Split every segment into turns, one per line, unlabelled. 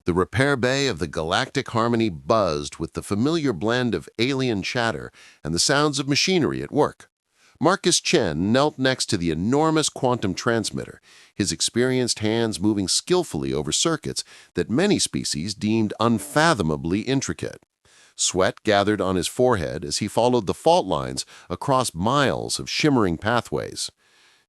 The repair bay of the Galactic Harmony buzzed with the familiar blend of alien chatter and the sounds of machinery at work. Marcus Chen knelt next to the enormous quantum transmitter, his experienced hands moving skillfully over circuits that many species deemed unfathomably intricate. Sweat gathered on his forehead as he followed the fault lines across miles of shimmering pathways.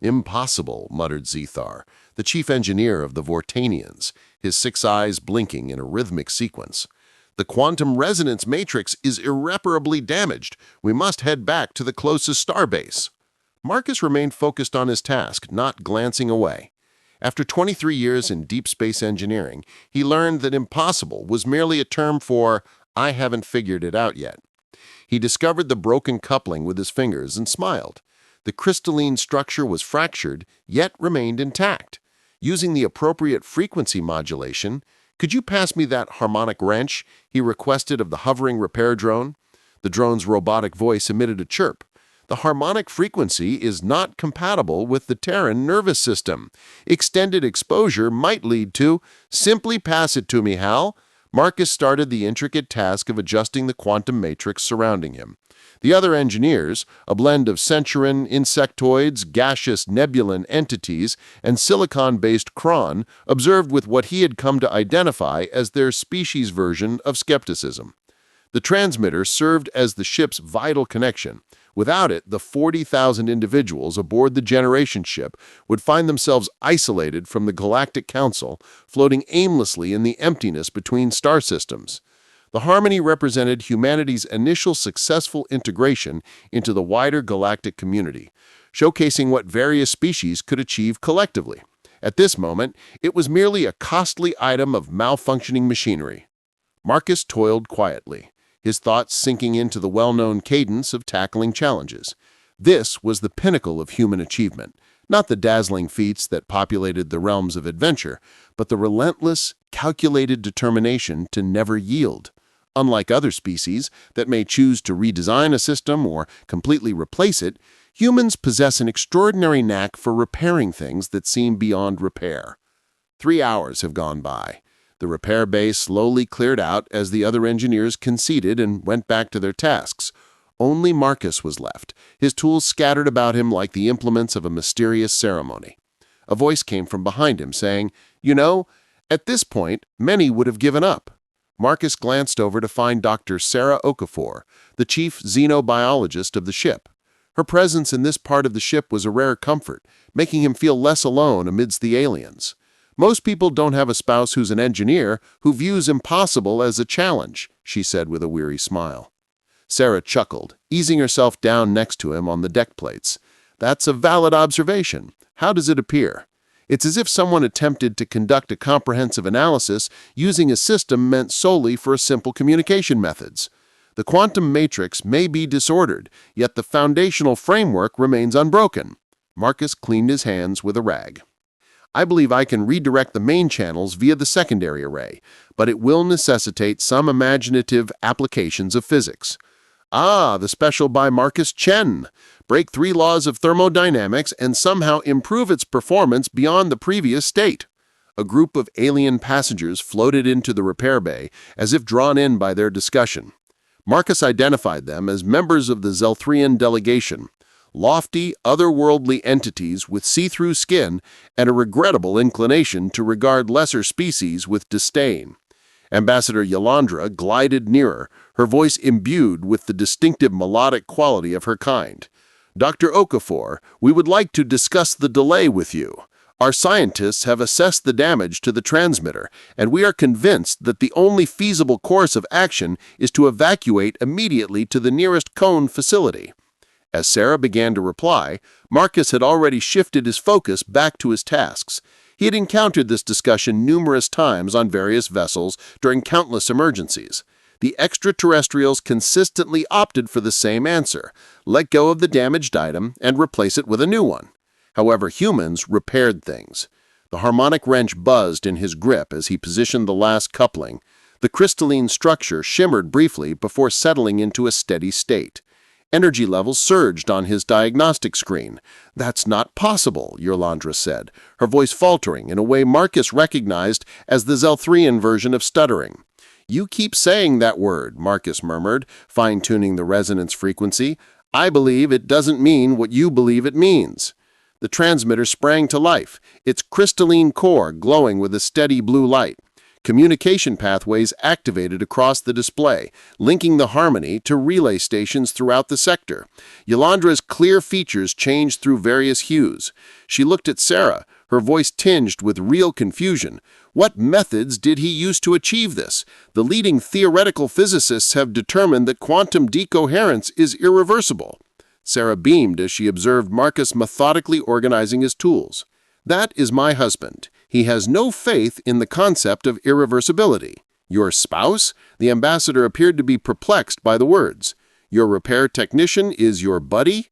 "Impossible," muttered Zethar, the chief engineer of the Vortanians, his 6 eyes blinking in a rhythmic sequence. "The quantum resonance matrix is irreparably damaged. We must head back to the closest starbase." Marcus remained focused on his task, not glancing away. After 23 years in deep space engineering, he learned that impossible was merely a term for, "I haven't figured it out yet." He discovered the broken coupling with his fingers and smiled. The crystalline structure was fractured, yet remained intact. Using the appropriate frequency modulation, "Could you pass me that harmonic wrench?" he requested of the hovering repair drone. The drone's robotic voice emitted a chirp. "The harmonic frequency is not compatible with the Terran nervous system. Extended exposure might lead to—" "Simply pass it to me, Hal." Marcus started the intricate task of adjusting the quantum matrix surrounding him. The other engineers, a blend of Centuran, insectoids, gaseous nebulan entities, and silicon-based Kron, observed with what he had come to identify as their species' version of skepticism. The transmitter served as the ship's vital connection. Without it, the 40,000 individuals aboard the generation ship would find themselves isolated from the Galactic Council, floating aimlessly in the emptiness between star systems. The Harmony represented humanity's initial successful integration into the wider galactic community, showcasing what various species could achieve collectively. At this moment, it was merely a costly item of malfunctioning machinery. Marcus toiled quietly, his thoughts sinking into the well-known cadence of tackling challenges. This was the pinnacle of human achievement, not the dazzling feats that populated the realms of adventure, but the relentless, calculated determination to never yield. Unlike other species that may choose to redesign a system or completely replace it, humans possess an extraordinary knack for repairing things that seem beyond repair. 3 hours have gone by. The repair bay slowly cleared out as the other engineers conceded and went back to their tasks. Only Marcus was left, his tools scattered about him like the implements of a mysterious ceremony. A voice came from behind him saying, "You know, at this point, many would have given up." Marcus glanced over to find Dr. Sarah Okafor, the chief xenobiologist of the ship. Her presence in this part of the ship was a rare comfort, making him feel less alone amidst the aliens. "Most people don't have a spouse who's an engineer who views impossible as a challenge," she said with a weary smile. Sarah chuckled, easing herself down next to him on the deck plates. "That's a valid observation. How does it appear?" It's as if someone attempted to conduct a comprehensive analysis using a system meant solely for simple communication methods. The quantum matrix may be disordered, yet the foundational framework remains unbroken. Marcus cleaned his hands with a rag. "I believe I can redirect the main channels via the secondary array, but it will necessitate some imaginative applications of physics." "Ah, the special by Marcus Chen. Break 3 laws of thermodynamics and somehow improve its performance beyond the previous state." A group of alien passengers floated into the repair bay as if drawn in by their discussion. Marcus identified them as members of the Zelthrian delegation, lofty, otherworldly entities with see-through skin and a regrettable inclination to regard lesser species with disdain. Ambassador Yolandra glided nearer, her voice imbued with the distinctive melodic quality of her kind. "Dr. Okafor, we would like to discuss the delay with you. Our scientists have assessed the damage to the transmitter, and we are convinced that the only feasible course of action is to evacuate immediately to the nearest cone facility." As Sarah began to reply, Marcus had already shifted his focus back to his tasks. He had encountered this discussion numerous times on various vessels during countless emergencies. The extraterrestrials consistently opted for the same answer: let go of the damaged item and replace it with a new one. However, humans repaired things. The harmonic wrench buzzed in his grip as he positioned the last coupling. The crystalline structure shimmered briefly before settling into a steady state. Energy levels surged on his diagnostic screen. "That's not possible," Yolanda said, her voice faltering in a way Marcus recognized as the Zelthrian version of stuttering. "You keep saying that word," Marcus murmured, fine-tuning the resonance frequency. "I believe it doesn't mean what you believe it means." The transmitter sprang to life, its crystalline core glowing with a steady blue light. Communication pathways activated across the display, linking the harmony to relay stations throughout the sector. Yolandra's clear features changed through various hues. She looked at Sarah, her voice tinged with real confusion. What methods did he use to achieve this? The leading theoretical physicists have determined that quantum decoherence is irreversible. Sarah beamed as she observed Marcus methodically organizing his tools. "That is my husband. He has no faith in the concept of irreversibility." "Your spouse?" The ambassador appeared to be perplexed by the words. "Your repair technician is your buddy?"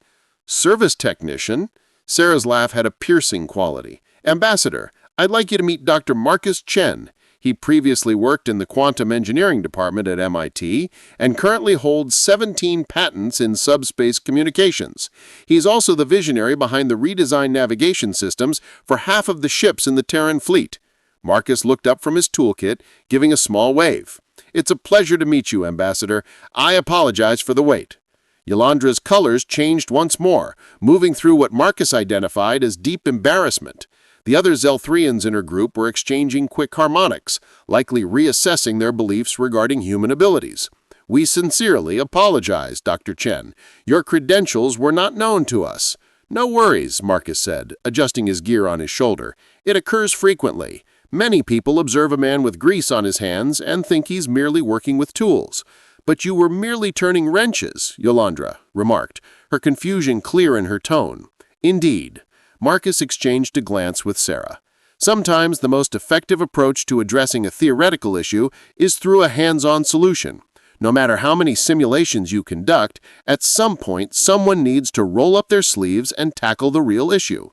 "Service technician?" Sarah's laugh had a piercing quality. "Ambassador, I'd like you to meet Dr. Marcus Chen. He previously worked in the quantum engineering department at MIT and currently holds 17 patents in subspace communications. He's also the visionary behind the redesigned navigation systems for half of the ships in the Terran fleet." Marcus looked up from his toolkit, giving a small wave. "It's a pleasure to meet you, Ambassador. I apologize for the wait." Yolandra's colors changed once more, moving through what Marcus identified as deep embarrassment. The other Zelthrians in her group were exchanging quick harmonics, likely reassessing their beliefs regarding human abilities. "We sincerely apologize, Dr. Chen. Your credentials were not known to us." "No worries," Marcus said, adjusting his gear on his shoulder. "It occurs frequently. Many people observe a man with grease on his hands and think he's merely working with tools." "But you were merely turning wrenches," Yolanda remarked, her confusion clear in her tone. "Indeed." Marcus exchanged a glance with Sarah. "Sometimes the most effective approach to addressing a theoretical issue is through a hands-on solution. No matter how many simulations you conduct, at some point someone needs to roll up their sleeves and tackle the real issue."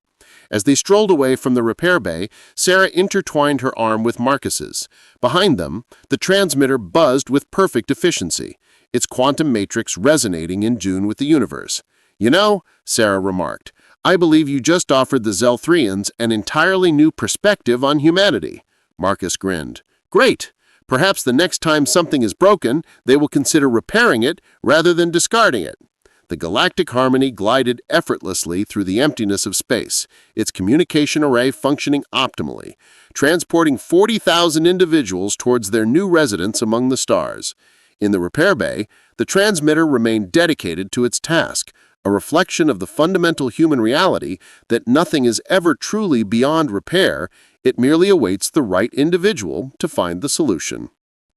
As they strolled away from the repair bay, Sarah intertwined her arm with Marcus's. Behind them, the transmitter buzzed with perfect efficiency, its quantum matrix resonating in tune with the universe. "You know," Sarah remarked, "I believe you just offered the Zelthrians an entirely new perspective on humanity." Marcus grinned. "Great! Perhaps the next time something is broken, they will consider repairing it rather than discarding it." The galactic harmony glided effortlessly through the emptiness of space, its communication array functioning optimally, transporting 40,000 individuals towards their new residence among the stars. In the repair bay, the transmitter remained dedicated to its task, a reflection of the fundamental human reality that nothing is ever truly beyond repair. It merely awaits the right individual to find the solution.